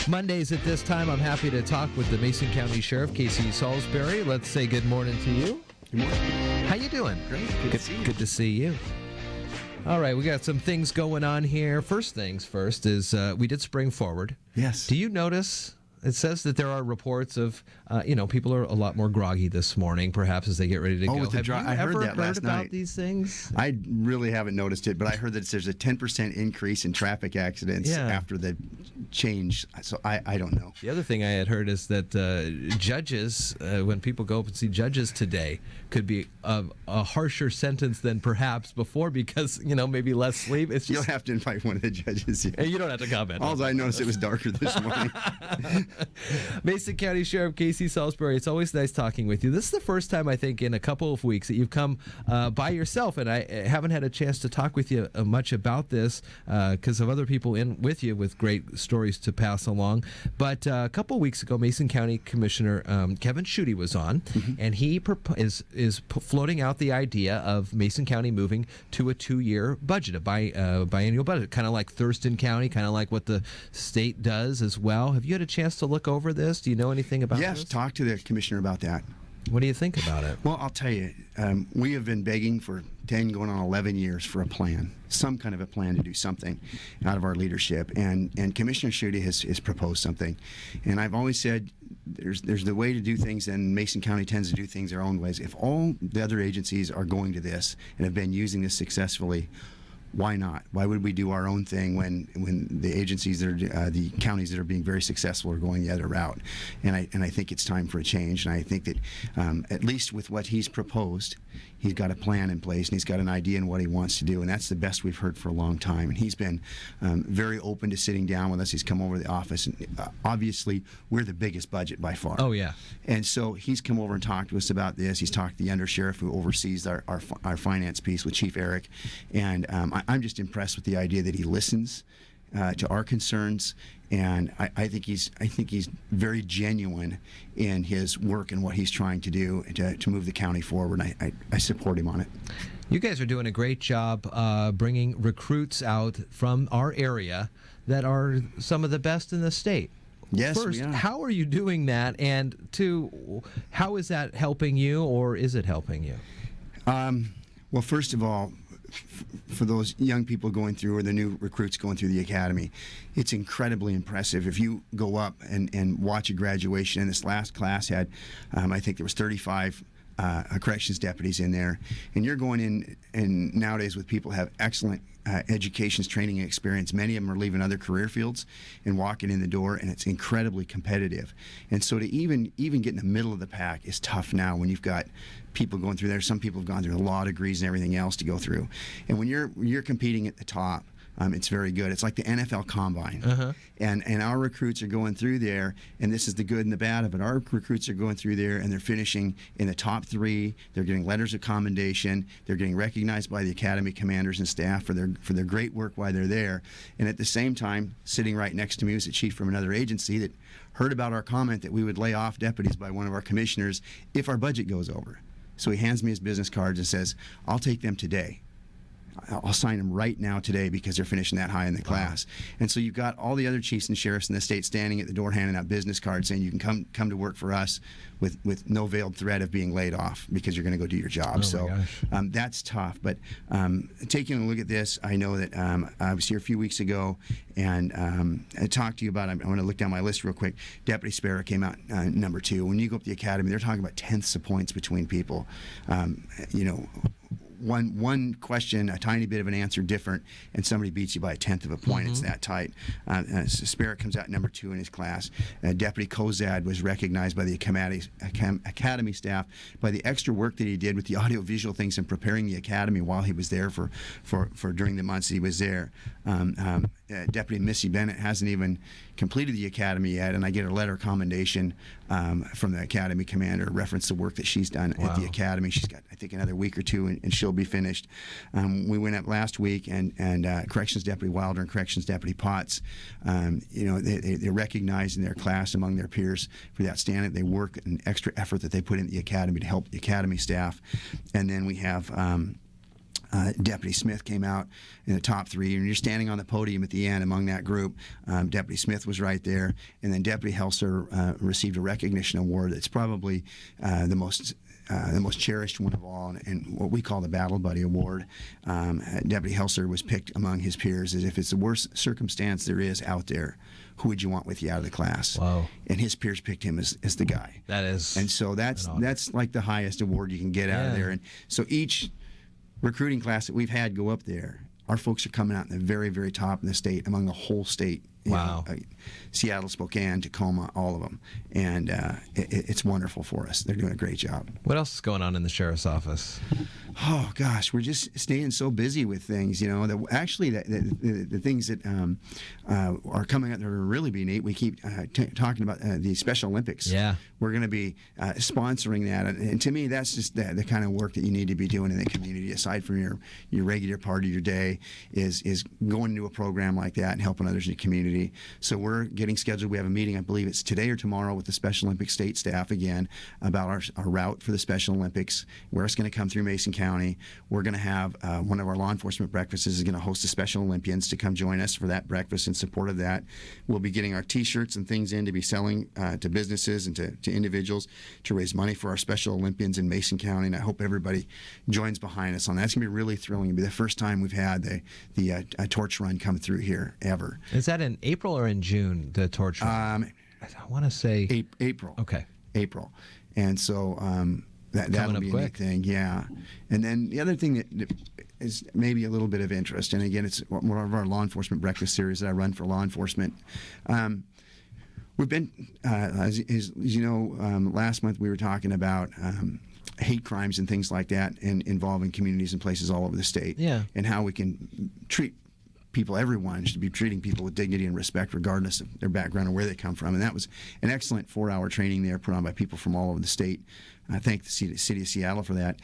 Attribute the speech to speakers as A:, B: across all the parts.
A: Mondays at this time, I'm happy to talk with the Mason County Sheriff Casey Salisbury. Let's say good morning to you.
B: Good morning.
A: How you doing?
B: Great.
A: Good to see you. All right, we got some things going on here. First things first is we did spring forward.
B: Yes.
A: Do you notice? It says that there are reports of, people are a lot more groggy this morning, perhaps as they get ready to go.
B: With the
A: Have you
B: I heard
A: ever
B: that
A: heard
B: last
A: about
B: night.
A: these things?
B: I really haven't noticed it, but I heard that there's a 10% increase in traffic accidents after the change. So I don't know.
A: The other thing I had heard is that judges, when people go up and see judges today, could be a harsher sentence than perhaps before because, maybe less sleep. It's just,
B: You'll have to invite one of the judges here.
A: You don't have to comment.
B: All I noticed, it was darker this morning.
A: Mason County Sheriff Casey Salisbury, it's always nice talking with you. This is the first time, I think, in a couple of weeks that you've come by yourself, and I haven't had a chance to talk with you much about this because of other people in with you with great stories to pass along. But a couple of weeks ago, Mason County Commissioner Kevin Shutty was on, and he is floating out the idea of Mason County moving to a 2-year budget, a biennial budget, kind of like Thurston County, kind of like what the state does as well. Have you had a chance to look over this? Do you know anything about this?
B: Yes, talk to the commissioner about that.
A: What do you think about it?
B: Well, I'll tell you, we have been begging for 10 going on 11 years for a plan, some kind of a plan to do something out of our leadership. And Commissioner Shutty has proposed something. And I've always said there's the way to do things, and Mason County tends to do things their own ways. If all the other agencies are going to this and have been using this successfully, why not? Why would we do our own thing when the agencies that are the counties that are being very successful are going the other route? And I think it's time for a change. And I think that at least with what he's proposed, he's got a plan in place and he's got an idea in what he wants to do. And that's the best we've heard for a long time. And he's been very open to sitting down with us. He's come over to the office, and obviously we're the biggest budget by far.
A: Oh yeah.
B: And so he's come over and talked to us about this. He's talked to the undersheriff who oversees our finance piece with Chief Eric, and I'm just impressed with the idea that he listens to our concerns, and I think he's very genuine in his work and what he's trying to do to move the county forward. I support him on it.
A: You guys are doing a great job bringing recruits out from our area that are some of the best in the state.
B: Yes,
A: First,
B: we are.
A: how are you doing that? And two, how is that helping you, or is it helping you?
B: Well, first of all, for those young people going through, or the new recruits going through the academy, it's incredibly impressive. If you go up and watch a graduation, and this last class had, I think there was 35 corrections deputies in there, and you're going in, and nowadays with people who have excellent educations, training, and experience. Many of them are leaving other career fields and walking in the door, and it's incredibly competitive. And so to even get in the middle of the pack is tough now when you've got people going through there. Some people have gone through law degrees and everything else to go through. And when you're competing at the top, it's very good. It's like the NFL Combine. And our recruits are going through there, and this is the good and the bad of it. Our recruits are going through there, and they're finishing in the top 3. They're getting letters of commendation. They're getting recognized by the academy commanders and staff for their great work while they're there. And at the same time, sitting right next to me was a chief from another agency that heard about our comment that we would lay off deputies by one of our commissioners if our budget goes over. So he hands me his business cards and says, "I'll take them today. I'll sign them right now today because they're finishing that high in the class." And so you've got all the other chiefs and sheriffs in the state standing at the door handing out business cards saying you can come to work for us with no veiled threat of being laid off because you're going to go do your job. So that's tough. But taking a look at this, I know that I was here a few weeks ago, and I talked to you about, I'm going to look down my list real quick. Deputy Sparrow came out number 2. When you go up to the academy, they're talking about tenths of points between people. One question, a tiny bit of an answer different, and somebody beats you by a tenth of a point. It's that tight. Spirit comes out number 2 in his class. Deputy Kozad was recognized by the academy staff by the extra work that he did with the audio-visual things and preparing the academy while he was there for during the months he was there. Deputy Missy Bennett hasn't even completed the academy yet, and I get a letter of commendation from the academy commander, reference the work that she's done at the academy. She's got, I think, another week or 2, and she'll be finished. We went up last week, and Corrections Deputy Wilder and Corrections Deputy Potts, they're recognized in their class among their peers for the outstanding. They work and extra effort that they put in the academy to help the academy staff. And then we have Deputy Smith came out in the top 3, and you're standing on the podium at the end among that group. Deputy Smith was right there, and then Deputy Helser received a recognition award that's probably the most cherished one of all, and what we call the Battle Buddy Award. Deputy Helser was picked among his peers as if it's the worst circumstance there is out there, who would you want with you out of the class?
A: Wow. And
B: his peers picked him as the guy.
A: That is.
B: And so that's like the highest award you can get out of there. And so each recruiting class that we've had go up there, our folks are coming out in the very, very top in the state, among the whole state.
A: Wow.
B: Seattle, Spokane, Tacoma, all of them. And it's wonderful for us. They're doing a great job.
A: What else is going on in the sheriff's office?
B: Oh, gosh, we're just staying so busy with things, you know. The things that are coming up that are really be neat, we keep talking about the Special Olympics.
A: Yeah.
B: We're going to be sponsoring that. And to me, that's just the kind of work that you need to be doing in the community, aside from your regular part of your day, is going into a program like that and helping others in the community. So we're getting scheduled. We have a meeting, I believe it's today or tomorrow, with the Special Olympics state staff again about our route for the Special Olympics, where it's going to come through Mason County. We're going to have one of our law enforcement breakfasts is going to host the Special Olympians to come join us for that breakfast in support of that. We'll be getting our T-shirts and things in to be selling to businesses and to individuals to raise money for our Special Olympians in Mason County, and I hope everybody joins behind us on that. It's going to be really thrilling. It'll be the first time we've had the torch run come through here ever.
A: Is that in April or in June, the torch run? I want to say
B: April.
A: Okay.
B: April. And so that'll be a neat thing, yeah. And then the other thing that is maybe a little bit of interest, and again, it's one of our law enforcement breakfast series that I run for law enforcement. We've been, as you know, last month we were talking about hate crimes and things like that involving communities and places all over the state, and how we can treat people. Everyone should be treating people with dignity and respect regardless of their background or where they come from. And that was an excellent 4-hour training there put on by people from all over the state. I thank the city of Seattle for that.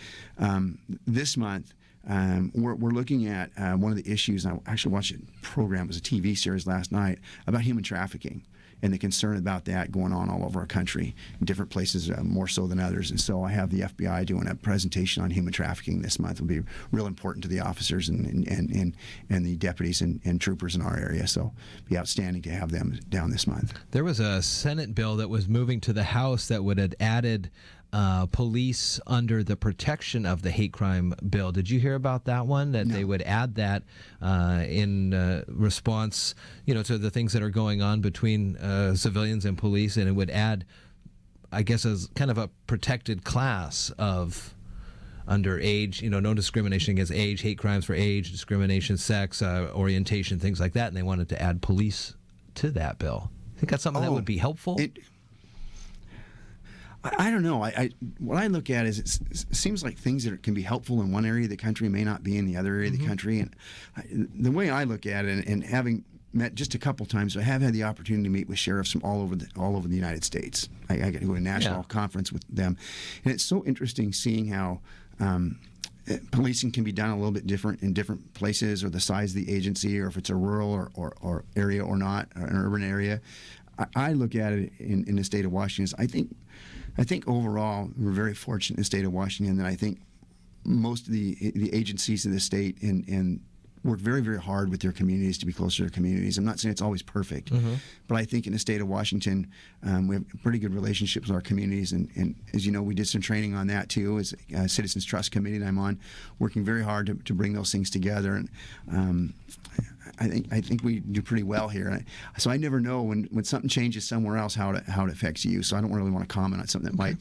B: This month, we're looking at one of the issues. I actually watched a program, it was a TV series last night, about human trafficking and the concern about that going on all over our country, in different places more so than others. And so I have the FBI doing a presentation on human trafficking this month. It'll be real important to the officers and the deputies and troopers in our area. So it'll be outstanding to have them down this month.
A: There was a Senate bill that was moving to the House that would have added police under the protection of the hate crime bill. Did you hear about that one? That
B: No.
A: They would add that in response, to the things that are going on between civilians and police, and it would add, I guess, as kind of a protected class of under age, no discrimination against age, hate crimes for age, discrimination, sex, orientation, things like that, and they wanted to add police to that bill. I think that's something that would be helpful.
B: I don't know. What I look at is it seems like things that can be helpful in one area of the country may not be in the other area of the country. And the way I look at it, and having met just a couple times, I have had the opportunity to meet with sheriffs from all over the United States. I get to go to a national conference with them, and it's so interesting seeing how policing can be done a little bit different in different places, or the size of the agency, or if it's a rural or area or not, or an urban area. I look at it in the state of Washington. I think overall we're very fortunate in the state of Washington that I think most of the agencies in the state and work very, very hard with their communities to be closer to their communities. I'm not saying it's always perfect, but I think in the state of Washington we have pretty good relationships with our communities. And as you know, we did some training on that too as a Citizens Trust Committee that I'm on, working very hard to bring those things together. And I think we do pretty well here. So I never know when something changes somewhere else how it affects you. So I don't really want to comment on something that might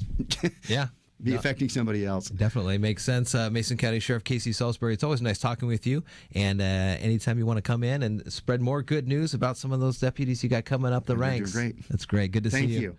B: be affecting somebody else.
A: Definitely makes sense. Mason County Sheriff Casey Salisbury, it's always nice talking with you. And anytime you want to come in and spread more good news about some of those deputies you got coming up the ranks.
B: You're great.
A: That's great. Good to see you.
B: Thank you.